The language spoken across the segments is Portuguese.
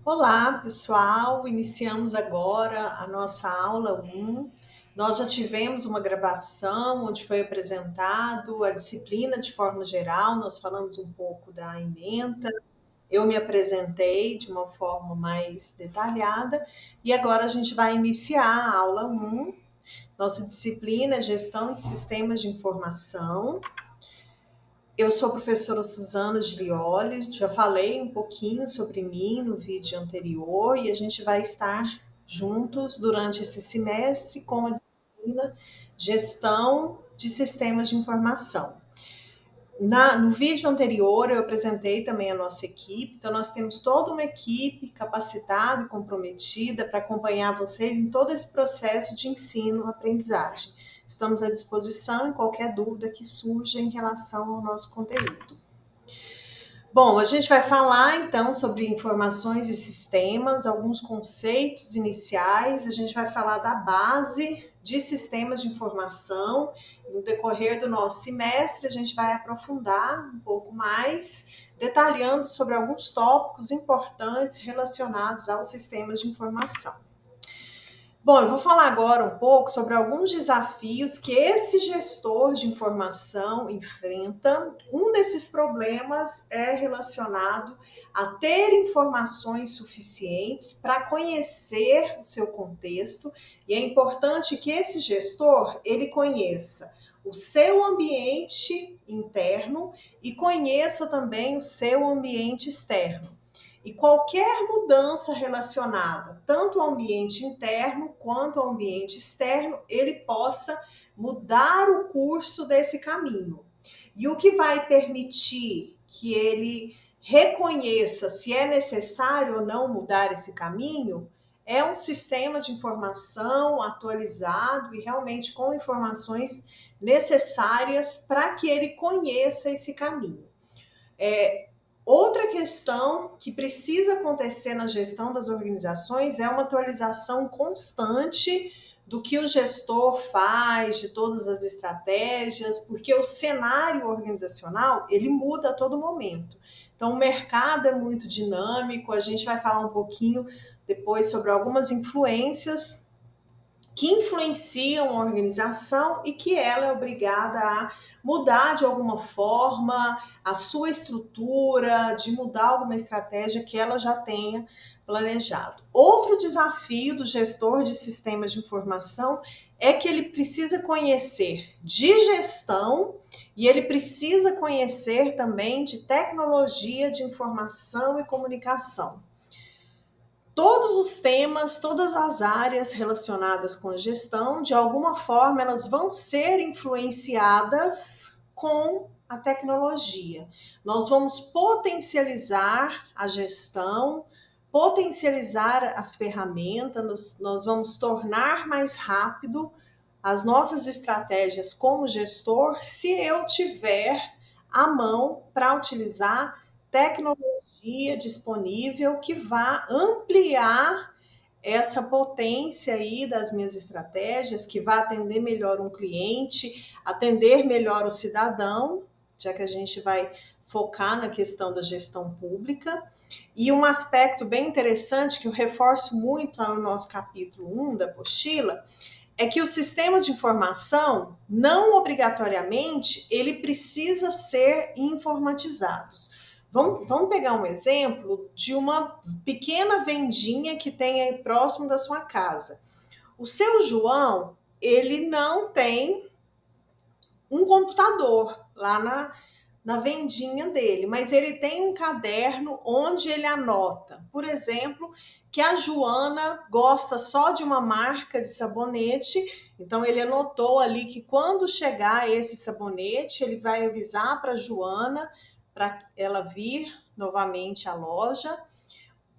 Olá, pessoal. Iniciamos agora a nossa aula 1. Nós já tivemos uma gravação onde foi apresentado a disciplina de forma geral, nós falamos um pouco da ementa, eu me apresentei de uma forma mais detalhada e agora a gente vai iniciar a aula 1. Nossa disciplina é Gestão de Sistemas de Informação. Eu sou a professora Suzana Gilioli, já falei um pouquinho sobre mim no vídeo anterior e a gente vai estar juntos durante esse semestre com a disciplina Gestão de Sistemas de Informação. No vídeo anterior eu apresentei também a nossa equipe, então nós temos toda uma equipe capacitada e comprometida para acompanhar vocês em todo esse processo de ensino-aprendizagem. Estamos à disposição em qualquer dúvida que surja em relação ao nosso conteúdo. Bom, a gente vai falar então sobre informações e sistemas, alguns conceitos iniciais, a gente vai falar da base de sistemas de informação. No decorrer do nosso semestre, a gente vai aprofundar um pouco mais, detalhando sobre alguns tópicos importantes relacionados aos sistemas de informação. Bom, eu vou falar agora um pouco sobre alguns desafios que esse gestor de informação enfrenta. Um desses problemas é relacionado a ter informações suficientes para conhecer o seu contexto, e é importante que esse gestor ele conheça o seu ambiente interno e conheça também o seu ambiente externo. E qualquer mudança relacionada tanto ao ambiente interno quanto ao ambiente externo, ele possa mudar o curso desse caminho. E o que vai permitir que ele reconheça se é necessário ou não mudar esse caminho é um sistema de informação atualizado e realmente com informações necessárias para que ele conheça esse caminho. Outra questão que precisa acontecer na gestão das organizações é uma atualização constante do que o gestor faz, de todas as estratégias, porque o cenário organizacional ele muda a todo momento. Então, o mercado é muito dinâmico, a gente vai falar um pouquinho depois sobre algumas influências que influenciam a organização e que ela é obrigada a mudar de alguma forma a sua estrutura, de mudar alguma estratégia que ela já tenha planejado. Outro desafio do gestor de sistemas de informação é que ele precisa conhecer de gestão e ele precisa conhecer também de tecnologia de informação e comunicação. Todos os temas, todas as áreas relacionadas com a gestão, de alguma forma, elas vão ser influenciadas com a tecnologia. Nós vamos potencializar a gestão, potencializar as ferramentas, nós vamos tornar mais rápido as nossas estratégias como gestor se eu tiver à mão para utilizar tecnologia disponível que vá ampliar essa potência aí das minhas estratégias, que vá atender melhor um cliente, atender melhor o cidadão, já que a gente vai focar na questão da gestão pública. E um aspecto bem interessante que eu reforço muito lá no nosso capítulo 1 da apostila é que o sistema de informação, não obrigatoriamente, ele precisa ser informatizado. Vamos pegar um exemplo de uma pequena vendinha que tem aí próximo da sua casa. O seu João, ele não tem um computador lá na vendinha dele, mas ele tem um caderno onde ele anota, por exemplo, que a Joana gosta só de uma marca de sabonete, então ele anotou ali que quando chegar esse sabonete, ele vai avisar para a Joana para ela vir novamente à loja.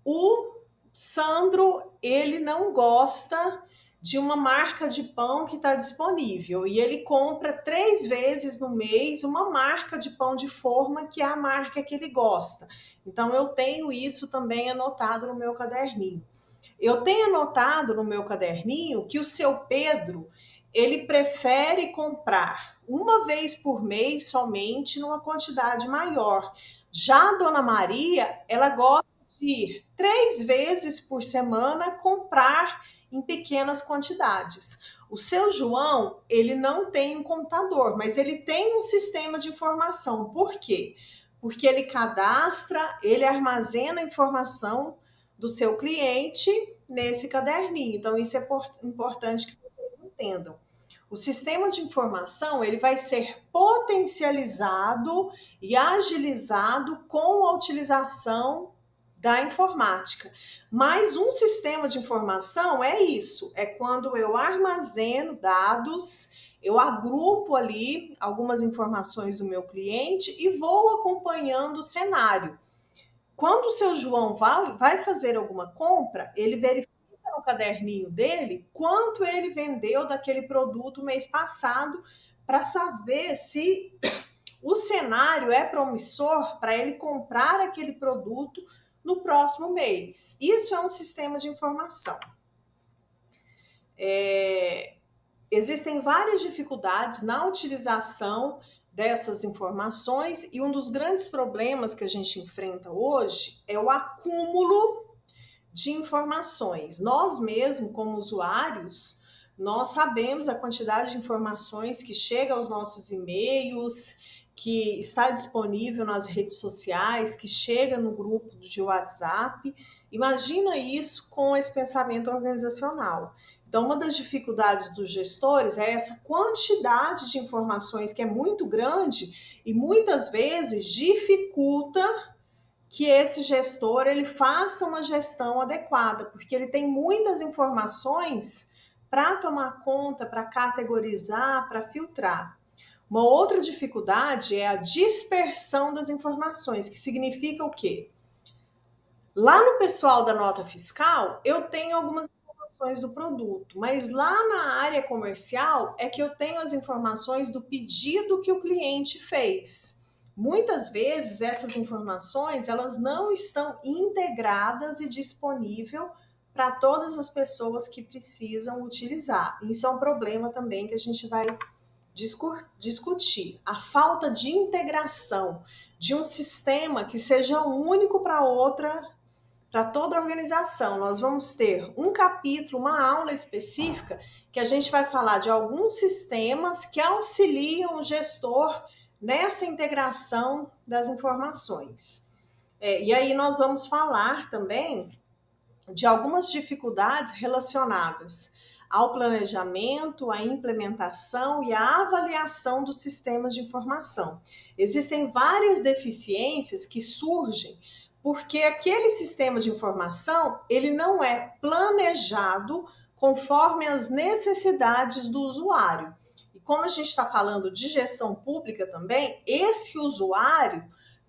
O Sandro, ele não gosta de uma marca de pão que está disponível e ele compra 3 vezes no mês uma marca de pão de forma que é a marca que ele gosta. Então eu tenho isso também anotado no meu caderninho. Eu tenho anotado no meu caderninho que o seu Pedro, ele prefere comprar uma vez por mês somente numa quantidade maior. Já a Dona Maria, ela gosta ir 3 vezes por semana comprar em pequenas quantidades. O seu João, ele não tem um computador, mas ele tem um sistema de informação. Por quê? Porque ele cadastra, ele armazena a informação do seu cliente nesse caderninho. Então, isso é importante que vocês entendam. O sistema de informação ele vai ser potencializado e agilizado com a utilização da informática. Mas um sistema de informação é isso, é quando eu armazeno dados, eu agrupo ali algumas informações do meu cliente e vou acompanhando o cenário. Quando o seu João vai fazer alguma compra, ele verifica no caderninho dele quanto ele vendeu daquele produto mês passado para saber se o cenário é promissor para ele comprar aquele produto no próximo mês. Isso é um sistema de informação. Existem várias dificuldades na utilização dessas informações e um dos grandes problemas que a gente enfrenta hoje é o acúmulo de informações. Nós mesmos, como usuários, nós sabemos a quantidade de informações que chega aos nossos e-mails, que está disponível nas redes sociais, que chega no grupo de WhatsApp. Imagina isso com esse pensamento organizacional. Então, uma das dificuldades dos gestores é essa quantidade de informações que é muito grande e muitas vezes dificulta que esse gestor ele faça uma gestão adequada, porque ele tem muitas informações para tomar conta, para categorizar, para filtrar. Uma outra dificuldade é a dispersão das informações, que significa o quê? Lá no pessoal da nota fiscal, eu tenho algumas informações do produto, mas lá na área comercial é que eu tenho as informações do pedido que o cliente fez. Muitas vezes essas informações elas não estão integradas e disponíveis para todas as pessoas que precisam utilizar. Isso é um problema também que a gente vai discutir. A falta de integração de um sistema que seja único para toda a organização. Nós vamos ter um capítulo, uma aula específica que a gente vai falar de alguns sistemas que auxiliam o gestor nessa integração das informações. E aí nós vamos falar também de algumas dificuldades relacionadas ao planejamento, à implementação e à avaliação dos sistemas de informação. Existem várias deficiências que surgem porque aquele sistema de informação ele não é planejado conforme as necessidades do usuário. E como a gente está falando de gestão pública também, esse usuário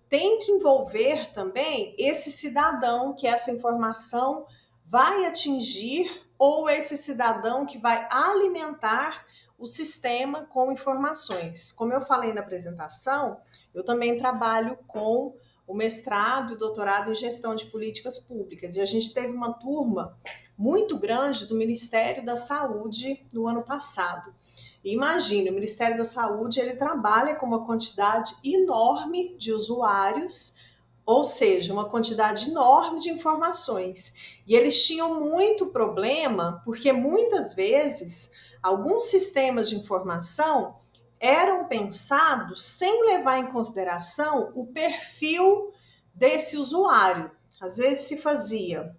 tem que envolver também esse cidadão que essa informação vai atingir ou esse cidadão que vai alimentar o sistema com informações. Como eu falei na apresentação, eu também trabalho com o mestrado e doutorado em gestão de políticas públicas. E a gente teve uma turma muito grande do Ministério da Saúde no ano passado. E imagine, o Ministério da Saúde ele trabalha com uma quantidade enorme de usuários, ou seja, uma quantidade enorme de informações. E eles tinham muito problema, porque muitas vezes alguns sistemas de informação eram pensados sem levar em consideração o perfil desse usuário. Às vezes se fazia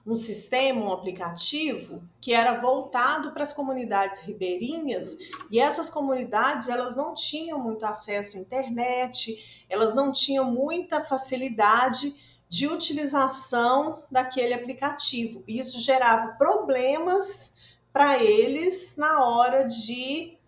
um sistema, um aplicativo que era voltado para as comunidades ribeirinhas e essas comunidades elas não tinham muito acesso à internet, elas não tinham muita facilidade de utilização daquele aplicativo. Isso gerava problemas para eles na hora de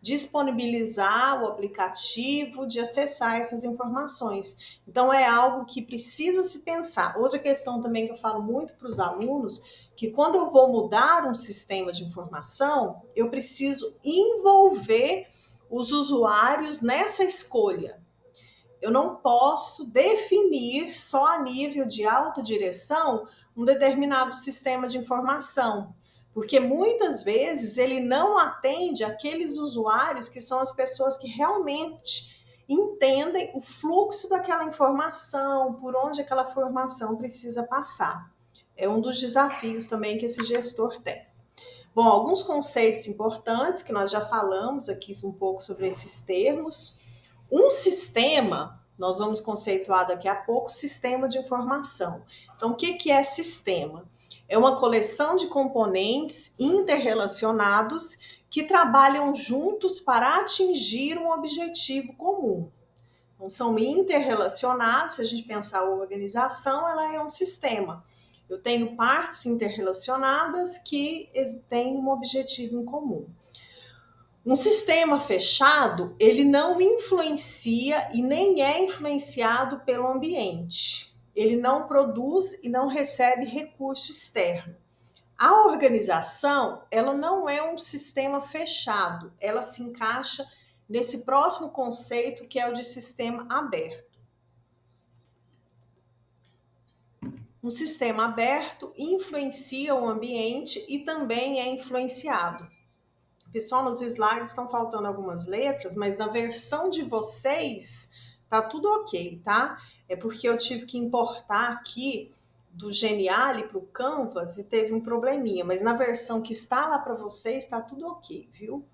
disponibilizar o aplicativo, de acessar essas informações. Então, é algo que precisa se pensar. Outra questão também que eu falo muito para os alunos, que quando eu vou mudar um sistema de informação, eu preciso envolver os usuários nessa escolha. Eu não posso definir só a nível de alta direção um determinado sistema de informação, porque muitas vezes ele não atende aqueles usuários que são as pessoas que realmente entendem o fluxo daquela informação, por onde aquela informação precisa passar. É um dos desafios também que esse gestor tem. Bom, alguns conceitos importantes que nós já falamos aqui um pouco sobre esses termos. Um sistema, nós vamos conceituar daqui a pouco, sistema de informação. Então, o que é sistema? É uma coleção de componentes interrelacionados que trabalham juntos para atingir um objetivo comum. Então, são interrelacionados. Se a gente pensar a organização, ela é um sistema. Eu tenho partes interrelacionadas que têm um objetivo em comum. Um sistema fechado, ele não influencia e nem é influenciado pelo ambiente. Ele não produz e não recebe recurso externo. A organização, ela não é um sistema fechado, ela se encaixa nesse próximo conceito que é o de sistema aberto. Um sistema aberto influencia o ambiente e também é influenciado. Pessoal, nos slides estão faltando algumas letras, mas na versão de vocês tá tudo ok, tá? É porque eu tive que importar aqui do Geniali para o Canvas e teve um probleminha, mas na versão que está lá para vocês está tudo ok, viu?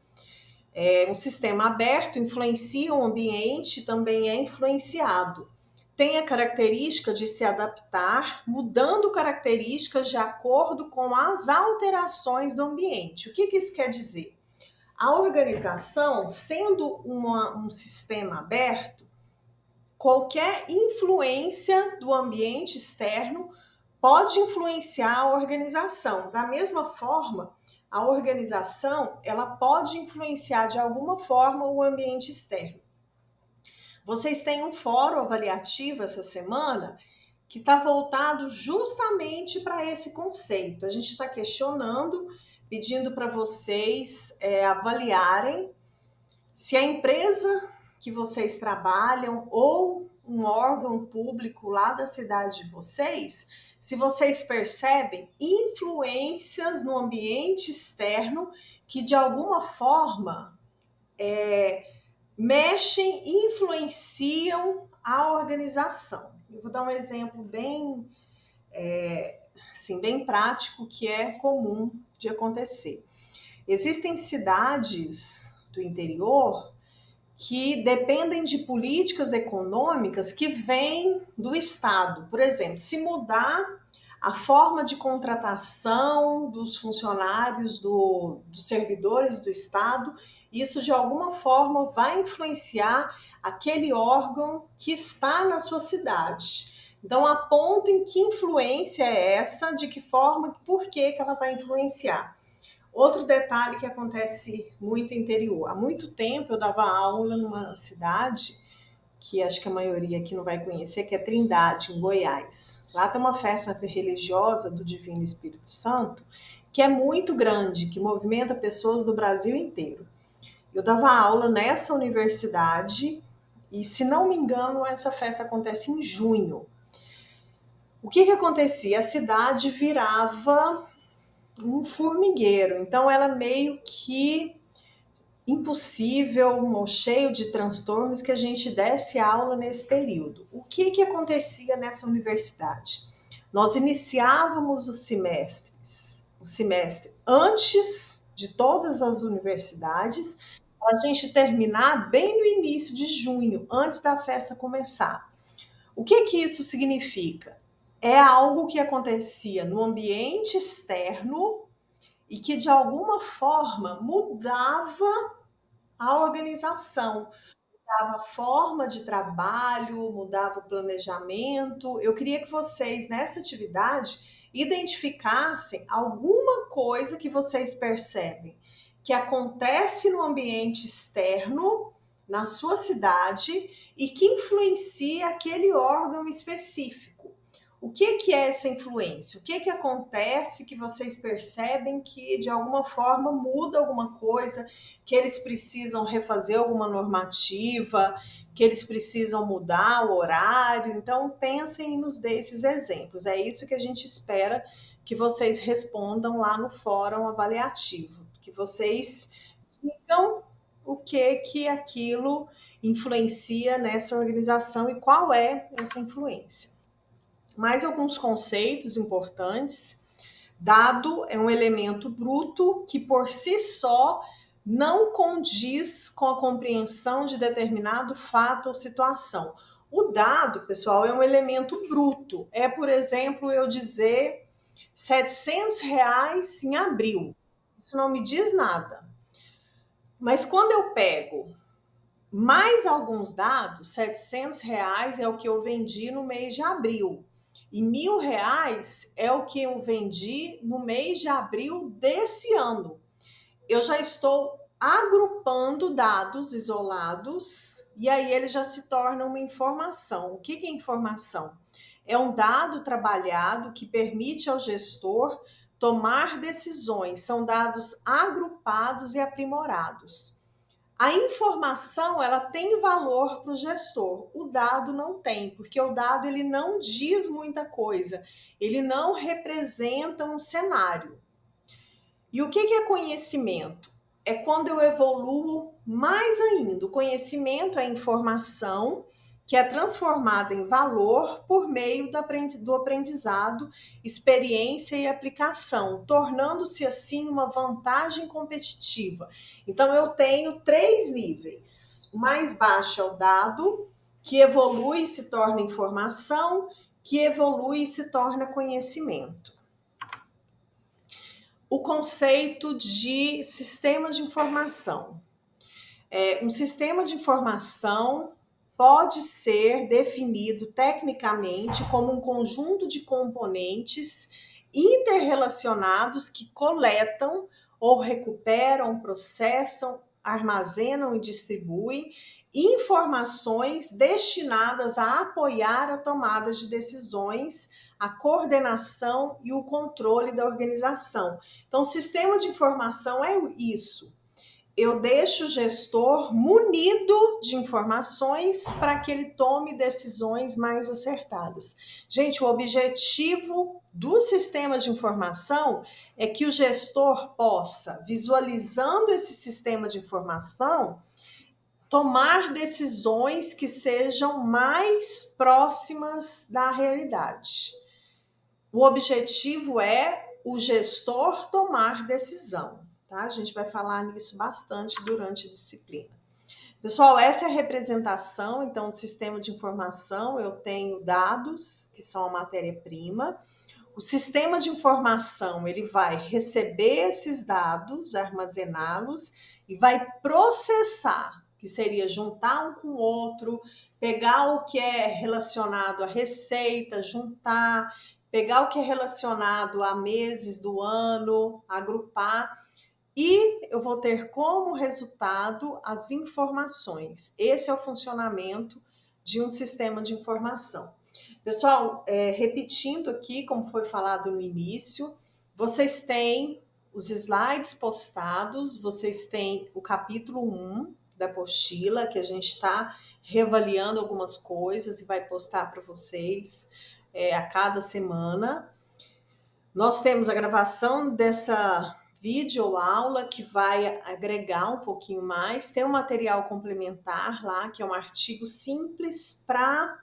Um sistema aberto influencia o ambiente e também é influenciado. Tem a característica de se adaptar, mudando características de acordo com as alterações do ambiente. O que isso quer dizer? A organização, sendo um sistema aberto, qualquer influência do ambiente externo pode influenciar a organização. Da mesma forma, a organização ela pode influenciar de alguma forma o ambiente externo. Vocês têm um fórum avaliativo essa semana que está voltado justamente para esse conceito. A gente está questionando, pedindo para vocês avaliarem se a empresa que vocês trabalham ou um órgão público lá da cidade de vocês, se vocês percebem influências no ambiente externo que de alguma forma mexem e influenciam a organização. Eu vou dar um exemplo bem prático que é comum de acontecer. Existem cidades do interior que dependem de políticas econômicas que vêm do Estado. Por exemplo, se mudar a forma de contratação dos funcionários, dos servidores do Estado, isso de alguma forma vai influenciar aquele órgão que está na sua cidade. Então, apontem que influência é essa, de que forma, por que ela vai influenciar. Outro detalhe que acontece muito no interior. Há muito tempo eu dava aula numa cidade que acho que a maioria aqui não vai conhecer, que é Trindade, em Goiás. Lá tem uma festa religiosa do Divino Espírito Santo que é muito grande, que movimenta pessoas do Brasil inteiro. Eu dava aula nessa universidade e, se não me engano, essa festa acontece em junho. O que acontecia? A cidade virava um formigueiro, então era meio que impossível, cheio de transtornos, que a gente desse aula nesse período. O que acontecia nessa universidade? Nós iniciávamos o semestre antes de todas as universidades, para a gente terminar bem no início de junho, antes da festa começar. O que isso significa? É algo que acontecia no ambiente externo e que de alguma forma mudava a organização, mudava a forma de trabalho, mudava o planejamento. Eu queria que vocês, nessa atividade, identificassem alguma coisa que vocês percebem que acontece no ambiente externo, na sua cidade, e que influencia aquele órgão específico. O que é essa influência? O que acontece que vocês percebem que de alguma forma muda alguma coisa, que eles precisam refazer alguma normativa, que eles precisam mudar o horário? Então, pensem e nos dê esses exemplos. É isso que a gente espera que vocês respondam lá no fórum avaliativo, que vocês digam o que aquilo influencia nessa organização e qual é essa influência. Mais alguns conceitos importantes. Dado é um elemento bruto que por si só não condiz com a compreensão de determinado fato ou situação. O dado, pessoal, é um elemento bruto. É, por exemplo, eu dizer R$ 700 em abril. Isso não me diz nada. Mas quando eu pego mais alguns dados, R$ 700 é o que eu vendi no mês de abril. E R$ 1.000 é o que eu vendi no mês de abril desse ano. Eu já estou agrupando dados isolados e aí ele já se torna uma informação. O que é informação? É um dado trabalhado que permite ao gestor tomar decisões. São dados agrupados e aprimorados. A informação, ela tem valor para o gestor, o dado não tem, porque o dado ele não diz muita coisa, ele não representa um cenário. E o que é conhecimento? É quando eu evoluo mais ainda. O conhecimento é a informação que é transformada em valor por meio do aprendizado, experiência e aplicação, tornando-se assim uma vantagem competitiva. Então eu tenho 3 níveis. O mais baixo é o dado, que evolui e se torna informação, que evolui e se torna conhecimento. O conceito de sistema de informação. Um sistema de informação pode ser definido tecnicamente como um conjunto de componentes interrelacionados que coletam ou recuperam, processam, armazenam e distribuem informações destinadas a apoiar a tomada de decisões, a coordenação e o controle da organização. Então, o sistema de informação é isso. Eu deixo o gestor munido de informações para que ele tome decisões mais acertadas. Gente, o objetivo do sistema de informação é que o gestor possa, visualizando esse sistema de informação, tomar decisões que sejam mais próximas da realidade. O objetivo é o gestor tomar decisão. Tá? A gente vai falar nisso bastante durante a disciplina. Pessoal, essa é a representação, então, do sistema de informação. Eu tenho dados, que são a matéria-prima. O sistema de informação, ele vai receber esses dados, armazená-los e vai processar, que seria juntar um com o outro, pegar o que é relacionado à receita, juntar, pegar o que é relacionado a meses do ano, agrupar, e eu vou ter como resultado as informações. Esse é o funcionamento de um sistema de informação. Pessoal, repetindo aqui, como foi falado no início, vocês têm os slides postados, vocês têm o capítulo 1 da apostila, que a gente está reavaliando algumas coisas e vai postar para vocês a cada semana. Nós temos a gravação dessa videoaula que vai agregar um pouquinho mais. Tem um material complementar lá, que é um artigo simples para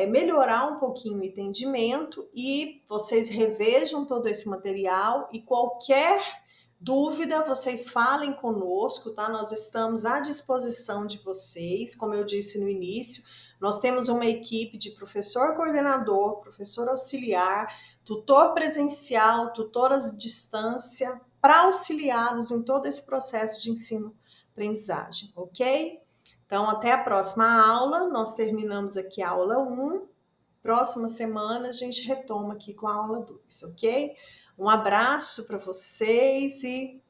melhorar um pouquinho o entendimento, e vocês revejam todo esse material e qualquer dúvida, vocês falem conosco, tá? Nós estamos à disposição de vocês. Como eu disse no início, nós temos uma equipe de professor coordenador, professor auxiliar, tutor presencial, tutor à distância, para auxiliá-los em todo esse processo de ensino-aprendizagem, ok? Então, até a próxima aula. Nós terminamos aqui a aula 1. Próxima semana a gente retoma aqui com a aula 2, ok? Um abraço para vocês e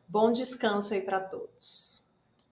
bom descanso aí para todos.